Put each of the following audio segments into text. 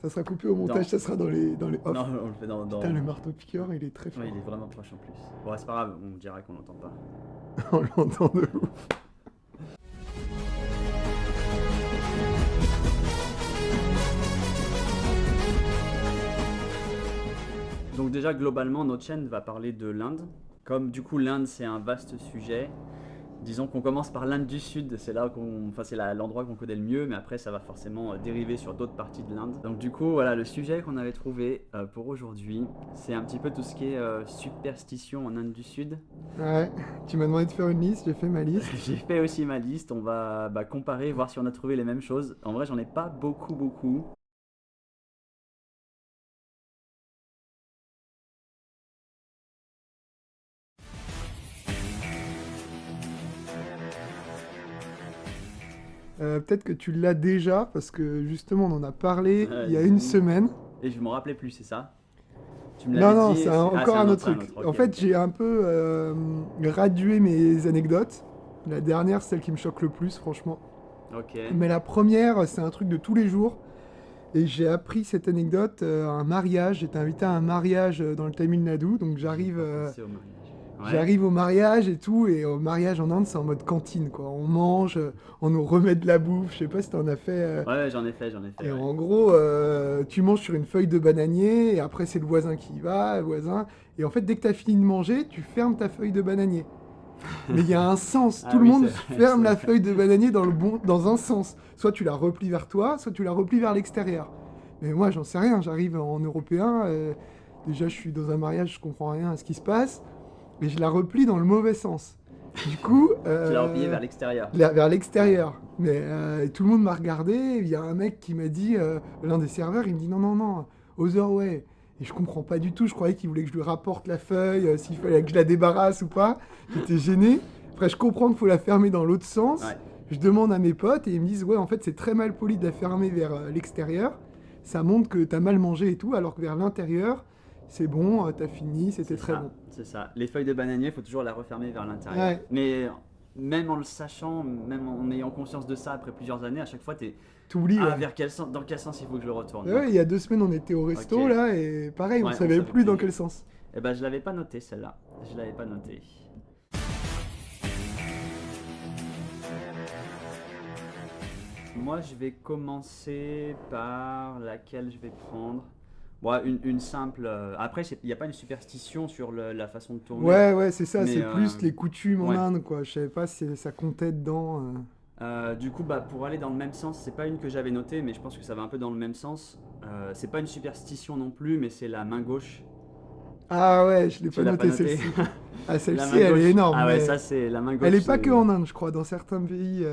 Ça sera coupé au montage, Dans- ça sera dans les off. Non, on le fait dans... Putain, le marteau piqueur, il est très fort. Ouais, il est vraiment proche en plus. Bon, c'est pas grave, on dira qu'on l'entend pas. On l'entend de ouf. Donc déjà, globalement, notre chaîne va parler de l'Inde. Comme du coup, l'Inde, c'est un vaste sujet. Disons qu'on commence par l'Inde du Sud, c'est là enfin, l'endroit qu'on connaît le mieux, mais après ça va forcément dériver sur d'autres parties de l'Inde. Donc du coup, voilà, le sujet qu'on avait trouvé pour aujourd'hui, c'est un petit peu tout ce qui est superstition en Inde du Sud. Ouais, tu m'as demandé de faire une liste, j'ai fait ma liste. J'ai fait aussi ma liste, on va comparer, voir si on a trouvé les mêmes choses. En vrai, j'en ai pas beaucoup. Peut-être que tu l'as déjà, parce que justement, on en a parlé il y a Dis-nous. une semaine. Et je me rappelais plus, c'est ça? Tu me Non, l'avais non, dit, c'est ah, encore un autre c'est un truc. autre, En ok, fait, ok. j'ai un peu gradué mes anecdotes. La dernière, c'est celle qui me choque le plus, franchement. Ok. Mais la première, c'est un truc de tous les jours. Et j'ai appris cette anecdote à un mariage. J'étais invité à un mariage dans le Tamil Nadu. Donc J'ai pas pensé au mariage. Ouais. j'arrive au mariage et tout. Et au mariage en Inde, c'est en mode cantine, quoi. On mange, on nous remet de la bouffe. Je sais pas si t'en as fait. Ouais, j'en ai fait, Et ouais. en gros, tu manges sur une feuille de bananier. Et après, c'est le voisin qui y va, le voisin. Et en fait, dès que t'as fini de manger, tu fermes ta feuille de bananier. Mais il y a un sens. Ah Tout le oui, monde c'est vrai, ferme c'est la vrai. feuille de bananier dans un sens. Soit tu la replies vers toi, soit tu la replies vers l'extérieur. Mais moi, j'en sais rien. J'arrive en européen. Déjà, je suis dans un mariage, je comprends rien à ce qui se passe. Mais je la replie dans le mauvais sens. Du coup, Tu l'as replié vers l'extérieur. vers l'extérieur. Mais tout le monde m'a regardé. Il y a un mec qui m'a dit, l'un des serveurs, il me dit non, non, non, other way. Et je comprends pas du tout. Je croyais qu'il voulait que je lui rapporte la feuille, s'il fallait que je la débarrasse ou pas. J'étais gêné. Après, je comprends qu'il faut la fermer dans l'autre sens. Ouais. Je demande à mes potes et ils me disent ouais, en fait, c'est très mal poli de la fermer vers l'extérieur. Ça montre que t'as mal mangé et tout, alors que vers l'intérieur, c'est bon, t'as fini, c'était très bon. C'est ça. Les feuilles de bananier, il faut toujours la refermer vers l'intérieur. Ouais, Mais même en le sachant, même en ayant conscience de ça après plusieurs années, à chaque fois, t'es t'oublies, ah, ouais. vers quel sens, dans quel sens il faut que je le retourne. Ouais, Donc, il y a 2 semaines, on était au resto, ok. là, et pareil, on Ouais, on savait savait plus dans plus. quel sens. Eh ben, je l'avais pas noté celle-là. Je l'avais pas noté. Moi, je vais commencer par laquelle je vais prendre. Bon, une simple. Après, il n'y a pas une superstition sur la façon de tourner. Ouais, c'est ça, Mais c'est plus les coutumes en ouais. Inde, quoi. Je savais pas si ça comptait dedans. Du coup, pour aller dans le même sens, c'est pas une que j'avais notée, mais je pense que ça va un peu dans le même sens. C'est pas une superstition non plus, mais c'est la main gauche. Ah ouais, je l'ai Tu pas l'as pas noté noté? celle-ci. Ah, La celle-ci, main elle gauche. est énorme. Ah ouais, mais ça c'est la main gauche. elle est pas c'est- que en Inde, je crois. Dans certains pays,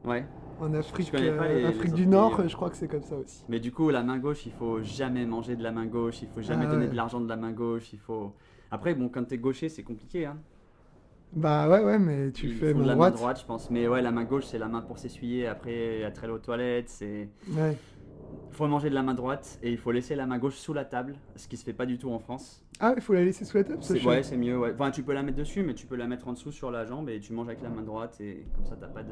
Ouais. en Afrique, connais pas les Afrique autres du pays, Nord, ouais. je crois que c'est comme ça aussi. Mais du coup, la main gauche, il faut jamais manger de la main gauche, il faut jamais Ah donner ouais. de l'argent de la main gauche, il faut. Après, bon, quand t'es gaucher, c'est compliqué, hein. Bah ouais, mais tu Ils fais font de main la main droite. droite, je pense. Mais ouais, la main gauche, c'est la main pour s'essuyer. Après, être allé aux toilettes, c'est. Ouais. Faut manger de la main droite et il faut laisser la main gauche sous la table, ce qui se fait pas du tout en France. Ah, il faut la laisser sous la table, ça je Ouais, sais. c'est mieux. Ouais. Enfin, tu peux la mettre dessus, mais tu peux la mettre en dessous sur la jambe et tu manges avec la main droite et comme ça, t'as pas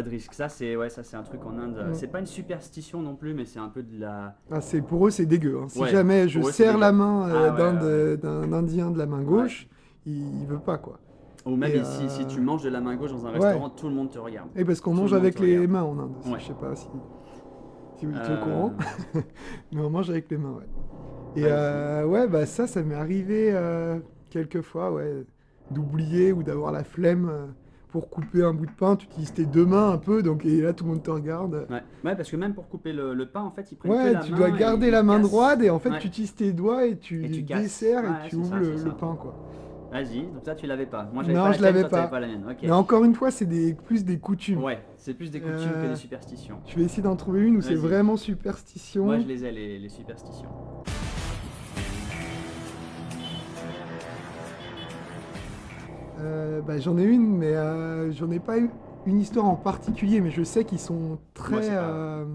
de risque. Ça, c'est un truc en Inde. Mm. C'est pas une superstition non plus, mais c'est un peu de la. Ah, pour eux, c'est dégueu, hein. Si Ouais, jamais je pour eux, c'est serre dégueu. la main Ah ouais. d'un Indien de la main gauche, il veut pas, quoi. Ou même Et, ici, si tu manges de la main gauche dans un ouais. restaurant, tout le monde te regarde. Et parce qu'on Tout mange le monde avec te les regarde. mains en Inde aussi, Ouais. je sais pas si vous étiez au Euh, courant, mais on mange avec les mains, ouais. Et ouais, ouais, bah ça m'est arrivé quelques fois, ouais, d'oublier ou d'avoir la flemme pour couper un bout de pain, tu utilises tes 2 mains un peu, donc et là tout le monde te regarde. ouais, parce que même pour couper le pain, en fait, ils prennent que Ouais, la tu main dois et garder ils la main cassent. droite et en fait Ouais. tu utilises tes doigts et tu Et tu casses. desserres et Ouais, tu c'est ouvres ça, c'est le ça. pain, quoi. Vas-y, donc ça tu l'avais pas. Moi j'avais Non, pas la je tienne, l'avais toi t'avais pas. pas la mienne. Ok. Mais encore une fois, c'est plus des coutumes. Ouais, c'est plus des coutumes que des superstitions. Je vais essayer d'en trouver une où c'est Vas-y. vraiment superstition. Moi je les ai, les superstitions. Bah, j'en ai une, mais j'en ai pas eu une histoire en particulier, mais je sais qu'ils sont Moi, très, c'est pas grave.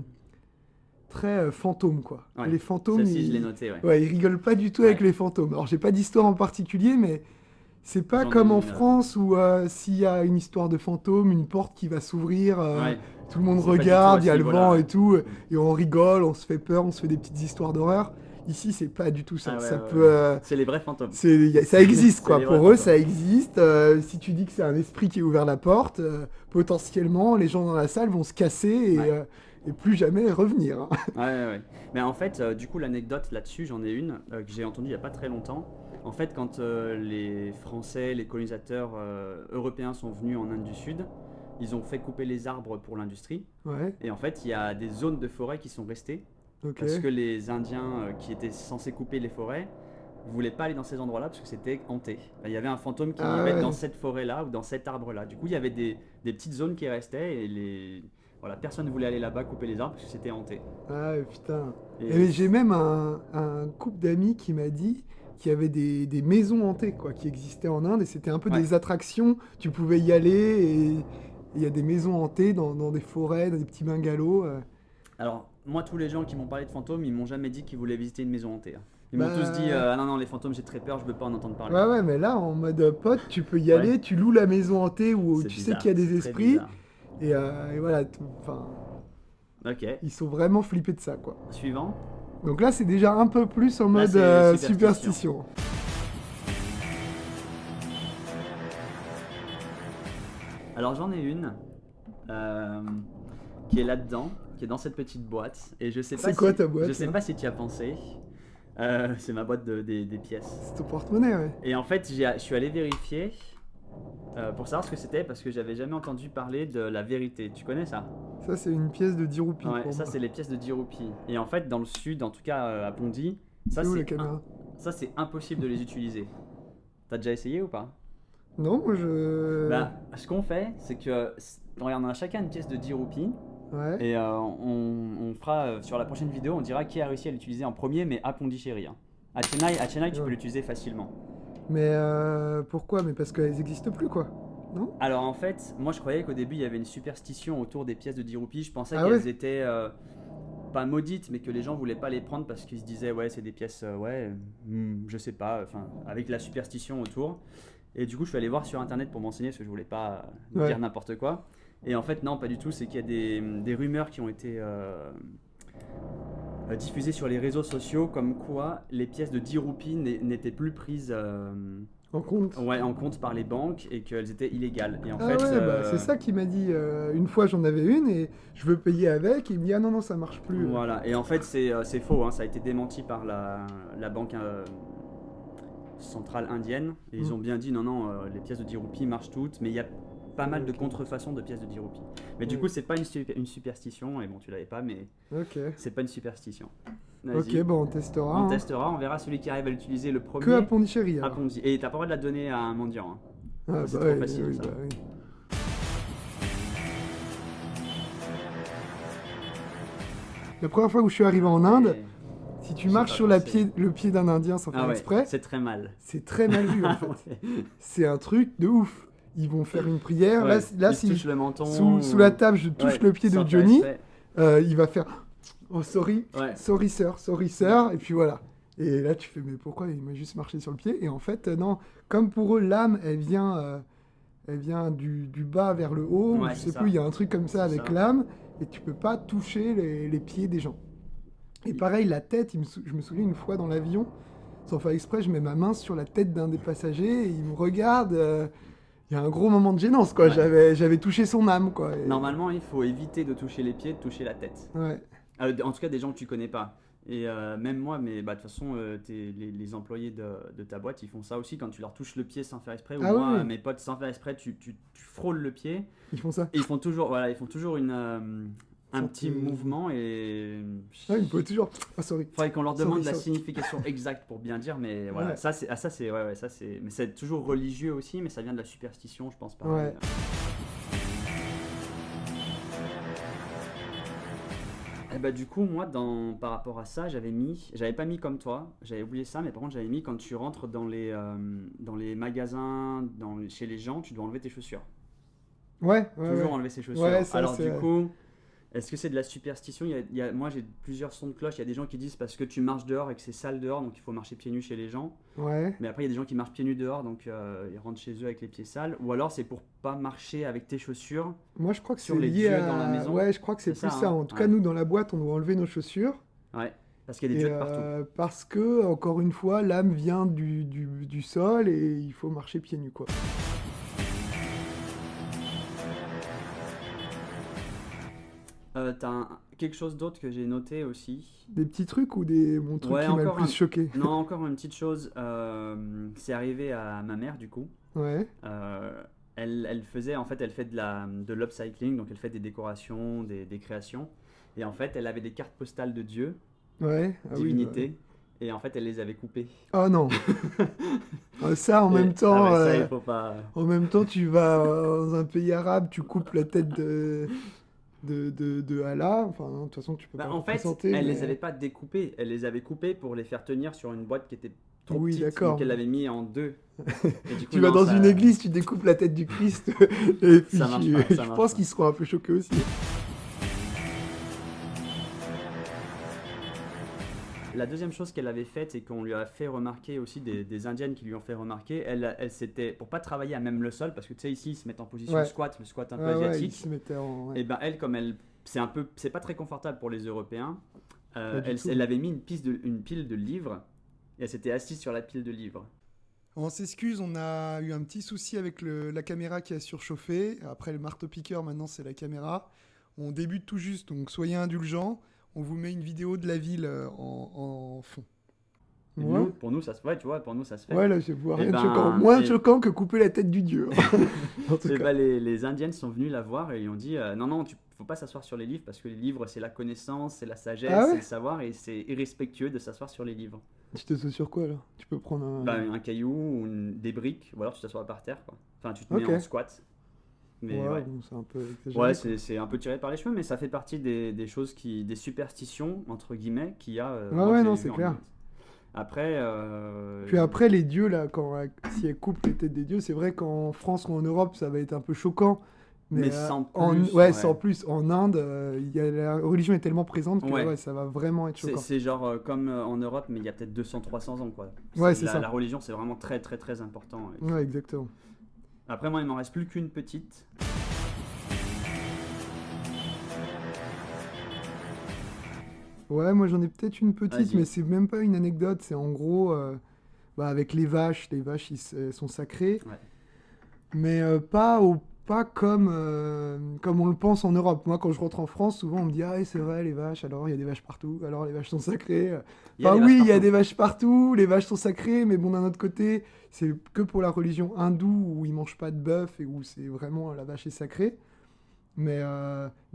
très fantômes, quoi. Ouais, Les fantômes, celle-ci je l'ai notée, ouais. ouais, ils rigolent pas du tout Ouais. avec les fantômes. Alors, j'ai pas d'histoire en particulier, mais c'est pas J'en ai comme en une. France où s'il y a une histoire de fantôme, une porte qui va s'ouvrir, Ouais. tout le monde C'est pas du tout regarde, à il y a ce le niveau-là, vent ouais. et tout, et on rigole, on se fait peur, on se fait des petites histoires d'horreur. Ici, c'est pas du tout ça. Ah ouais, Ça ouais, peut, ouais. C'est les vrais fantômes. ça existe C'est quoi. les vrais Pour eux, fantômes. ça existe. Si tu dis que c'est un esprit qui a ouvert la porte, potentiellement, les gens dans la salle vont se casser Ouais. et plus jamais revenir, hein. Ouais, ouais, ouais. Mais en fait, du coup, l'anecdote là-dessus, j'en ai une que j'ai entendue il n'y a pas très longtemps. En fait, quand les Français, les colonisateurs européens sont venus en Inde du Sud, ils ont fait couper les arbres pour l'industrie. Ouais, Et en fait, il y a des zones de forêt qui sont restées ok. parce que les Indiens qui étaient censés couper les forêts voulaient pas aller dans ces endroits-là parce que c'était hanté. Il y avait un fantôme qui Ah vivait ouais. dans cette forêt-là ou dans cet arbre-là. Du coup, il y avait des petites zones qui restaient et voilà, personne ne voulait aller là-bas couper les arbres parce que c'était hanté. Ah putain. Et Et j'ai même un couple d'amis qui m'a dit qu'il y avait des maisons hantées quoi, qui existaient en Inde et c'était un peu ouais. des attractions. Tu pouvais y aller et il y a des maisons hantées dans des forêts, dans des petits bungalows. Alors, moi, tous les gens qui m'ont parlé de fantômes, ils m'ont jamais dit qu'ils voulaient visiter une maison hantée, hein. Ils m'ont tous dit Bah ah non, non, les fantômes, j'ai très peur, je veux pas en entendre parler. ouais, mais là en mode pote, tu peux y Ouais. aller, tu loues la maison hantée où C'est tu sais bizarre, qu'il y a des c'est très esprits bizarre. et voilà. Enfin, Ok, ils sont vraiment flippés de ça quoi. suivant. Donc là, c'est déjà un peu plus en Là, mode c'est superstition. Alors, j'en ai une euh, qui est là-dedans, qui est dans cette petite boîte. Et je sais pas C'est quoi si, ta boîte, je sais là pas si tu y as pensé. C'est ma boîte des pièces. C'est ton porte-monnaie, ouais. Et en fait, je suis allé vérifier pour savoir ce que c'était parce que j'avais jamais entendu parler de la vérité. Tu connais ça? Ça, c'est une pièce de 10 roupies Ouais, pour ça moi. c'est les pièces de 10 roupies. Et en fait, dans le sud, en tout cas à Pondy, ça C'est où la c'est caméra? ça c'est impossible de les utiliser. T'as déjà essayé ou pas? Non, moi je. Bah, ce qu'on fait, c'est que regarde, on a chacun une pièce de 10 roupies Ouais. et on fera sur la prochaine vidéo, on dira qui a réussi à l'utiliser en premier, mais à Pondichéry, hein. À Chennai, tu peux Ouais. l'utiliser facilement. Mais pourquoi? Mais parce qu'elles n'existent plus, quoi. Non? Alors en fait, moi je croyais qu'au début il y avait une superstition autour des pièces de 10 roupies. Je pensais Ah qu'elles ouais? étaient pas maudites, mais que les gens voulaient pas les prendre parce qu'ils se disaient ouais c'est des pièces je sais pas, enfin avec la superstition autour. Et du coup je suis allé voir sur internet pour m'enseigner parce que je voulais pas Ouais. dire n'importe quoi. Et en fait non pas du tout, c'est qu'il y a des rumeurs qui ont été diffusées sur les réseaux sociaux comme quoi les pièces de 10 roupies n'étaient plus prises En compte? en compte par les banques et qu'elles étaient illégales. Et en Ah fait, ouais, bah, c'est ça qu'il m'a dit. Une fois, j'en avais une et je veux payer avec. Et il me dit, ah non, non, ça marche plus. Voilà, et en fait c'est faux, hein. Ça a été démenti par la banque centrale indienne, et ils ont bien dit non, non, les pièces de 10 roupies marchent toutes, mais il y a pas mal de Ok. contrefaçons de pièces de 10 roupies. Mais du Ouais. coup, c'est pas une superstition, et bon, tu l'avais pas, mais Ok. c'est pas une superstition. Ok, Vas-y, bon, on testera. on hein. testera, on verra celui qui arrive à l'utiliser le premier Que à Pondichéry, à alors. Pondy. Et t'as pas le droit de la donner à un mendiant, hein. Ah, c'est bah trop oui, facile, oui, ça. bah oui. La première fois où je suis arrivé en Inde, Et- si tu J'ai marches pas sur pensé. le pied d'un Indien sans faire Ah ouais, exprès, c'est très mal. c'est très mal vu en fait. Ouais. C'est un truc de ouf. Ils vont faire une prière. Ouais, Là il se si touche le menton. sous la table, je touche Ouais, le pied de sans faire Johnny, exprès. il va faire oh sorry, Ouais. sorry sir, et puis voilà. Et là tu fais mais pourquoi il m'a juste marché sur le pied? Et en fait non, comme pour eux l'âme elle vient du bas vers le haut, Ouais, je c'est sais ça. plus, il y a un truc comme ça C'est avec ça. l'âme et tu peux pas toucher les pieds des gens. Et pareil la tête, je me souviens une fois dans l'avion, sans faire exprès, je mets ma main sur la tête d'un des passagers et il me regarde. Il y a un gros moment de gênance, quoi. Ouais. J'avais touché son âme, quoi. Et- Normalement, il faut éviter de toucher les pieds, de toucher la tête. Ouais. En tout cas, des gens que tu connais pas. Et même moi, mais bah, de toute façon, les employés de ta boîte, ils font ça aussi quand tu leur touches le pied sans faire exprès. Ou Ah moi, oui. mes potes, sans faire exprès, tu frôles le pied. Ils font ça. Et ils font toujours un Sorte petit de- mouvement. Et Ouais, il me faut toujours. Ah, sorry. faudrait qu'on leur demande Sorry, la sorry. signification exacte pour bien dire. Mais voilà, Ouais. ça c'est, ouais, ça c'est. Mais c'est toujours religieux aussi, mais ça vient de la superstition, je pense pas. Ouais. Et bah du coup moi par rapport à ça j'avais pas mis comme toi, j'avais oublié ça, mais par contre j'avais mis quand tu rentres dans les magasins, chez les gens, tu dois enlever tes chaussures. Ouais, ouais. Toujours ouais. enlever ses chaussures. Ouais, ça, Alors c'est- du coup, Est-ce que c'est de la superstition? Moi, j'ai plusieurs sons de cloche. Il y a des gens qui disent parce que tu marches dehors et que c'est sale dehors, donc il faut marcher pieds nus chez les gens. Ouais. Mais après, il y a des gens qui marchent pieds nus dehors, donc ils rentrent chez eux avec les pieds sales. Ou alors, c'est pour pas marcher avec tes chaussures Moi, je crois que sur c'est les lié dieux dans la à... maison. Ouais, je crois que c'est C'est plus ça, ça. hein. En tout cas, Ouais. nous, dans la boîte, on doit enlever nos chaussures. Ouais, parce qu'il y a des dieux de partout. Parce que, encore une fois, l'âme vient du sol et il faut marcher pieds nus, quoi. Quelque chose d'autre que j'ai noté aussi. Des petits trucs ou mon truc Ouais, qui m'a le encore plus choqué? Non, encore une petite chose. C'est arrivé à ma mère, du coup. Ouais, Elle faisait, en fait, elle fait de l'upcycling, donc elle fait des décorations, des créations. Et en fait, elle avait des cartes postales de dieux, ouais. Ah oui, divinités, et en fait, elle les avait coupées. oh non. Ça, Ça, il faut pas. en même temps, tu vas dans un pays arabe, tu coupes la tête de Allah. Enfin, non, de toute façon, tu peux pas le En fait, représenter. elle mais- les avait pas découpées, elle les avait coupées pour les faire tenir sur une boîte qui était trop Oui, petite, d'accord. donc elle l'avait mis en deux. Et du coup, Tu vas non, dans ça- une église, tu découpes la tête du Christ. Et puis, Ça marche pas, ça je marche pense pas. qu'ils seront un peu choqués aussi. La deuxième chose qu'elle avait faite et qu'on lui a fait remarquer aussi des Indiennes qui lui ont fait remarquer, elle s'était, pour pas travailler à même le sol, parce que tu sais ici ils se mettent en position Ouais. squat, le squat un peu Ouais, ouais, ils asiatique, se mettaient en... ouais. et ben elle comme c'est pas très confortable pour les Européens, Pas du tout. elle avait mis une pile de livres et elle s'était assise sur la pile de livres. On s'excuse, on a eu un petit souci avec la caméra qui a surchauffé. Après le marteau-piqueur, maintenant c'est la caméra. On débute tout juste, donc soyez indulgents. On vous met une vidéo de la ville en fond. Et Ouais. pour nous ça se fait, tu vois, pour nous ça se fait. Ouais, là, je vois Eh rien de ben, choquant. Moins et- choquant que couper la tête du dieu. En tout Et cas. ben, les Indiennes sont venues la voir et ils ont dit non, faut pas s'asseoir sur les livres parce que les livres c'est la connaissance, c'est la sagesse, Ah ouais c'est le savoir et c'est irrespectueux de s'asseoir sur les livres. Tu t'assois sur quoi, là? Tu peux prendre un... Un caillou ou des briques ou alors tu t'assois par terre quoi. Enfin tu te mets Ok. en squat. Mais Ouais, ouais. bon, c'est un peu exagéré. Ouais, quoi. c'est un peu tiré par les cheveux, mais ça fait partie des choses des superstitions, entre guillemets, qu'il y a. Ouais, moi, ouais, que non, j'ai c'est vues en clair. Inde. Après. Puis après, les dieux, là, si elles coupent les têtes des dieux, c'est vrai qu'en France ou en Europe, ça va être un peu choquant. Mais sans en, plus, ouais, ouais. sans plus. En Inde, la religion est tellement présente que Ouais. ouais, ça va vraiment être choquant. C'est genre comme en Europe, mais il y a peut-être 200-300 ans, quoi. Ouais, c'est ça. La religion, c'est vraiment très, très, très important. Ouais, exactement. Après, moi, il m'en reste plus qu'une petite. Ouais, moi j'en ai peut-être une petite, Vas-y. mais c'est même pas une anecdote. C'est en gros, avec les vaches elles sont sacrées, Ouais. mais pas comme on le pense en Europe. Moi, quand je rentre en France, souvent on me dit ah ouais, c'est vrai les vaches. Alors il y a des vaches partout. Alors les vaches sont sacrées. Il y a Enfin des oui, vaches il y a partout. des vaches partout. Les vaches sont sacrées, mais bon d'un autre côté, c'est que pour la religion hindoue où ils mangent pas de bœuf et où c'est vraiment la vache est sacrée. Mais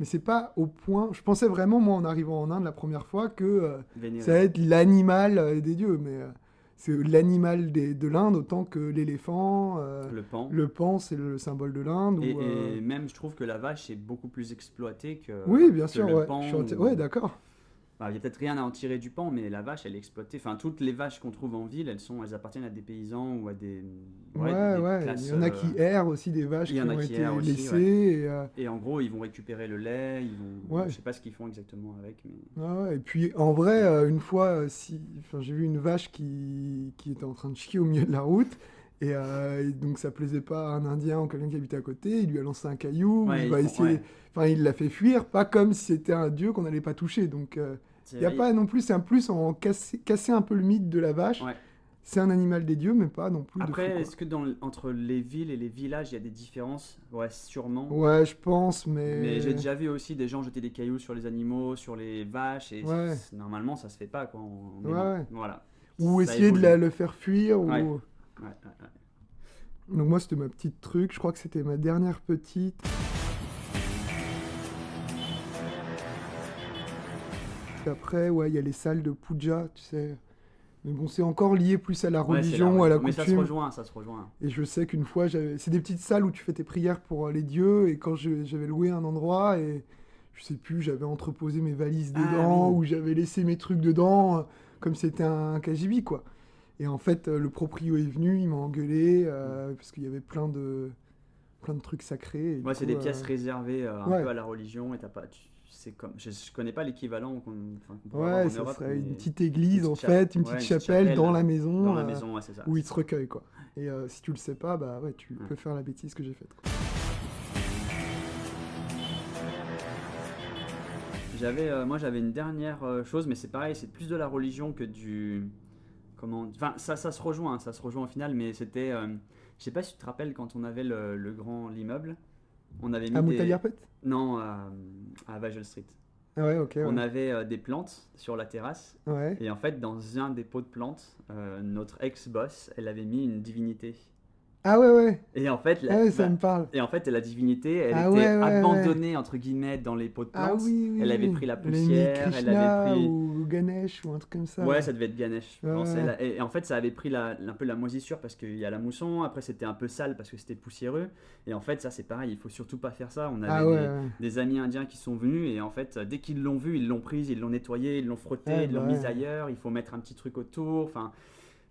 c'est pas au point. Je pensais vraiment, moi, en arrivant en Inde la première fois, que Vénéré. ça va être l'animal des dieux. Mais c'est l'animal de l'Inde autant que l'éléphant. Le pan. Le pan, c'est le symbole de l'Inde. Et, ou, et même, je trouve que la vache est beaucoup plus exploitée que. Oui, bien que sûr, le ouais. pan Ouais, d'accord. Il y a peut-être rien à en tirer du pan, mais la vache, elle est exploitée. Enfin, toutes les vaches qu'on trouve en ville, elles appartiennent à des paysans ou à des. Ouais, des ouais. classes, Il y en a qui errent aussi, des vaches il y qui en a ont qui été errent aussi, laissées. ouais. Et, Et en gros, ils vont récupérer le lait, ils vont. Ouais. Je sais pas ce qu'ils font exactement avec, mais. ouais. Et puis, en vrai, une fois, enfin, j'ai vu une vache qui était en train de chier au milieu de la route. Et donc, ça plaisait pas à un Indien ou quelqu'un qui habitait à côté. Il lui a lancé un caillou. Ouais, il va ils font- essayer. ouais. Enfin, il l'a fait fuir, pas comme si c'était un dieu qu'on n'allait pas toucher. Donc, il y a pas non plus. C'est un plus en casser un peu le mythe de la vache. Ouais. C'est un animal des dieux, mais pas non plus Après, de fou, est-ce que entre les villes et les villages, il y a des différences? Ouais, sûrement. quoi. Ouais, je pense, Mais j'ai déjà vu aussi des gens jeter des cailloux sur les animaux, sur les vaches, et Ouais. normalement, ça se fait pas quand on est Ouais, dans- ouais. Voilà. Ou Ça essayer de évolue. le faire fuir. Ouais. Ou... Ouais, ouais, ouais. Donc moi, c'était ma petite truc. Je crois que c'était ma dernière petite. Après, ouais, il y a les salles de puja, tu sais. Mais bon, c'est encore lié plus à la Ouais, c'est religion ou à la mais ça se coutume. rejoint, ça se rejoint. Et je sais qu'une fois, c'est des petites salles où tu fais tes prières pour les dieux. Et quand j'avais loué un endroit, et je sais plus, j'avais entreposé mes valises Ah, dedans, oui. ou j'avais laissé mes trucs dedans, comme c'était un KGB, quoi. Et en fait, le proprio est venu, il m'a engueulé, parce qu'il y avait plein de trucs sacrés. Et Ouais, du c'est coup, des pièces réservées un ouais. peu à la religion, et t'as pas. c'est comme, je connais pas l'équivalent qu'on pourrait avoir Ouais, en ça Europe, serait mais une petite église, en petite fait, une ouais, petite une petite chapelle dans la dans la maison, maison, ouais, c'est ça. où ils se recueillent, quoi. Et si tu le sais pas, bah ouais, tu Ouais. peux faire la bêtise que j'ai faite, quoi. Moi, j'avais une dernière chose, mais c'est pareil, c'est plus de la religion que du. Enfin, ça se rejoint, hein, ça se rejoint au final, mais c'était. Je sais pas si tu te rappelles quand on avait l'immeuble, on avait À mis Moutaillierpet? Non, à Vajol Street. Ah ouais, ok, On ouais. avait des plantes sur la terrasse, Ouais. et en fait, dans un des pots de plantes, notre ex-boss, elle avait mis une divinité. Ah ouais, ouais. Et en fait, Ah ouais, ça me parle. la divinité, elle Ah était ouais, ouais, ouais. abandonnée, entre guillemets, dans les pots de Ah plantes. oui, oui, Elle avait oui. pris la Elle avait mis poussière, elle avait Krishna pris. ou Ganesh ou un truc comme ça. Ouais, ça devait être Ganesh, je Ouais, pense. ouais. Et en fait, ça avait pris un peu la moisissure parce qu'il y a la mousson. Après, c'était un peu sale parce que c'était poussiéreux. Et en fait, ça, c'est pareil, il faut surtout pas faire ça. On avait Ah ouais, ouais. des amis indiens qui sont venus et en fait, dès qu'ils l'ont vu, ils l'ont prise, ils l'ont nettoyée, ils l'ont frottée, Ouais, ils l'ont bah mise ouais. ailleurs. Il faut mettre un petit truc autour. Enfin,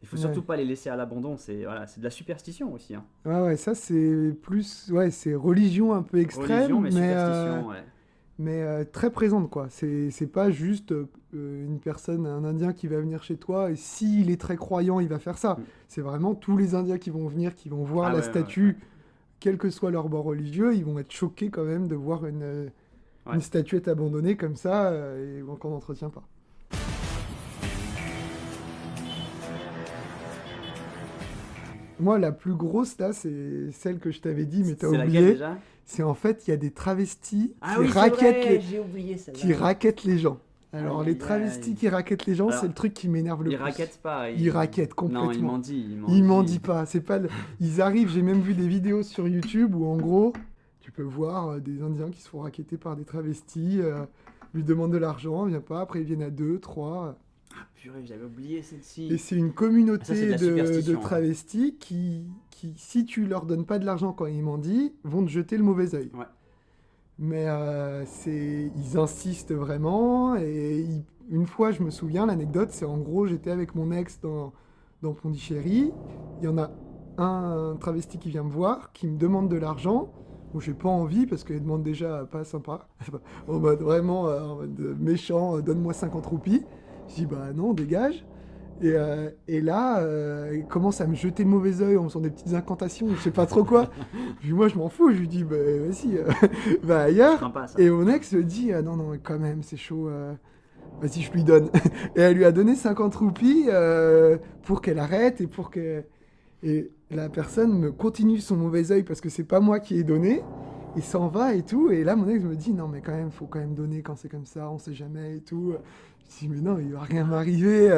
il faut Ouais. surtout pas les laisser à l'abandon. C'est voilà, c'est de la superstition aussi, hein. Ouais, ouais, ça c'est plus. Ouais, c'est religion un peu extrême, Religion, mais mais, superstition, ouais. très présente, quoi. C'est pas juste une personne, un Indien qui va venir chez toi et s'il est très croyant, il va faire ça. Mm. C'est vraiment tous les Indiens qui vont venir, qui vont voir Ah la ouais, ouais, statue, ouais. quel que soit leur bord religieux, ils vont être choqués quand même de voir Ouais. une statuette abandonnée comme ça et qu'on n'entretient pas. Moi, la plus grosse, là, c'est celle que je t'avais dit, mais t'as C'est laquelle oublié. déjà? C'est en fait, il y a des travestis Ah qui oui, c'est raquettent vrai, les, j'ai oublié celle-là. qui raquettent les gens. Alors, Aïe, les aïe, travestis aïe. qui raquettent les gens, Alors, c'est le truc qui m'énerve le Ils plus. raquettent pas. Ils raquettent complètement. Non, ils mendient. Ils mendient pas. C'est pas Ils arrivent, j'ai même vu des vidéos sur YouTube où, en gros, tu peux voir des Indiens qui se font raqueter par des travestis, lui demandent de l'argent, il vient pas, après ils viennent à 2, 3. Ah purée, j'avais oublié celle-ci. Et c'est une Ça, c'est communauté de la superstition, de travestis qui, si tu leur donnes pas de l'argent quand ils mendient, vont te jeter le mauvais œil. Ouais. Mais ils insistent vraiment. Une fois, je me souviens, l'anecdote, c'est en gros, j'étais avec mon ex dans Pondichéry. Il y en a un travesti qui vient me voir, qui me demande de l'argent. Bon, j'ai pas envie parce qu'il demande déjà pas sympa. En mode vraiment en mode méchant, donne-moi 50 roupies. Je dis bah non, dégage. Et là, il commence à me jeter le mauvais œil en faisant des petites incantations, je sais pas trop quoi. Puis moi, je m'en fous, je lui dis, bah vas-y, va ailleurs. Sympa, ça. Et mon ex me dit, ah, non, non, quand même, c'est chaud, vas-y, je lui donne. Et elle lui a donné 50 roupies pour qu'elle arrête et pour que. Et la personne me continue son mauvais œil parce que c'est pas moi qui ai donné. Il s'en va et tout. Et là, mon ex me dit, non, mais quand même, faut quand même donner quand c'est comme ça, on sait jamais et tout. Je dis, mais non, il va rien m'arriver.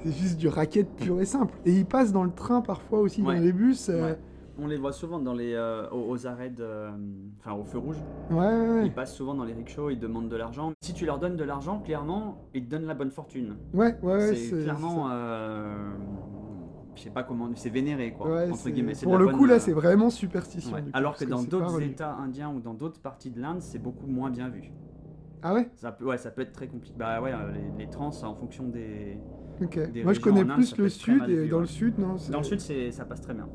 C'est juste du racket pur et simple. Et ils passent dans le train parfois aussi, Ouais. dans les bus. Ouais. On les voit souvent dans aux arrêts enfin au feu rouge. Ouais. Ils passent souvent dans les rickshaws, ils demandent de l'argent. Si tu leur donnes de l'argent, clairement, ils te donnent la bonne fortune. Ouais, c'est clairement, je sais pas comment, c'est vénéré quoi, Ouais, entre guillemets. C'est de pour la le coup, bonne, là, c'est vraiment superstition. ouais. Du coup, Alors parce que dans c'est pas d'autres religieux. États indiens ou dans d'autres parties de l'Inde, c'est beaucoup moins bien vu. Ah ouais? Ça peut être très compliqué. Bah ouais, les trans en fonction des. Ok. Des Moi, je régions connais en Inde, plus ça peut le être très sud mal et vu, dans ouais. le sud, non. Dans le sud, ça passe très bien.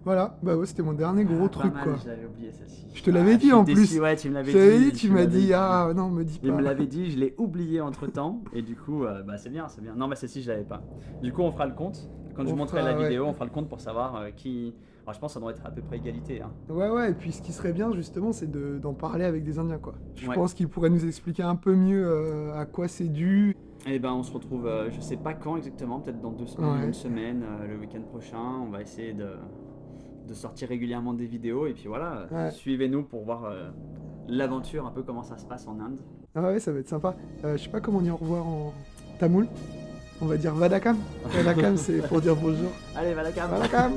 Voilà, bah ouais, c'était mon dernier gros Pas truc, mal, quoi. je l'avais oublié celle-ci. Je te l'avais dit suis en déçu, plus. Ouais, tu me l'avais Je t'avais dit, dit. tu m'as dit, ah non, me dis Il me pas. l'avait dit, je l'ai oublié entre temps, et du coup, bah c'est bien, c'est bien. Non, mais celle-ci, je l'avais pas. Du coup, on fera le compte. Quand je On montrerai fera, la vidéo, ouais. on fera le compte pour savoir qui. Alors, je pense que ça doit être à peu près égalité, hein. Ouais, et puis ce qui serait bien, justement, c'est d'en parler avec des Indiens, quoi. Je Ouais. pense qu'ils pourraient nous expliquer un peu mieux à quoi c'est dû. Et ben, on se retrouve, je sais pas quand exactement, peut-être dans 2 semaines, Ouais. une semaine, le week-end prochain. On va essayer de sortir régulièrement des vidéos, et puis voilà, Ouais. suivez-nous pour voir l'aventure, un peu comment ça se passe en Inde. Ah ouais, ça va être sympa. Je sais pas comment on dit au revoir en tamoul. On va dire Vadakam. Vadakam, c'est pour dire bonjour. Allez, Valakam! Vadakam.